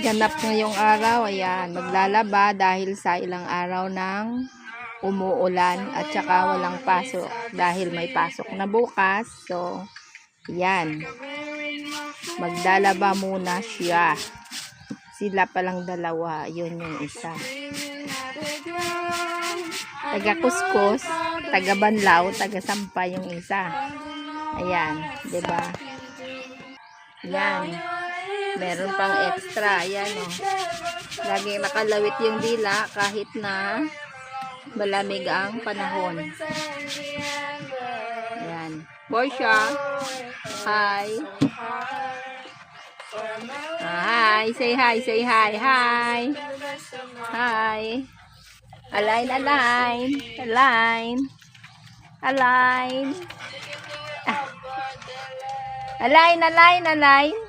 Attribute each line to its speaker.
Speaker 1: Ganap ngayong araw, ayan, maglalaba dahil sa ilang araw ng umuulan at saka walang pasok dahil may pasok na bukas. So, ayan, maglalaba muna siya. Sila palang dalawa, yun yung isa. Taga Kuskus, taga Banlaw, taga Sampa yung isa. Ayan, 'di ba? Ayan. Meron pang extra. Ayan, oh. Lagi nakalawit yung dila kahit na malamig ang panahon. Ayan. Portia. Hi. Hi. Say hi. Say hi. Hi. Hi. Align, align. Align. Align. Align, align, align.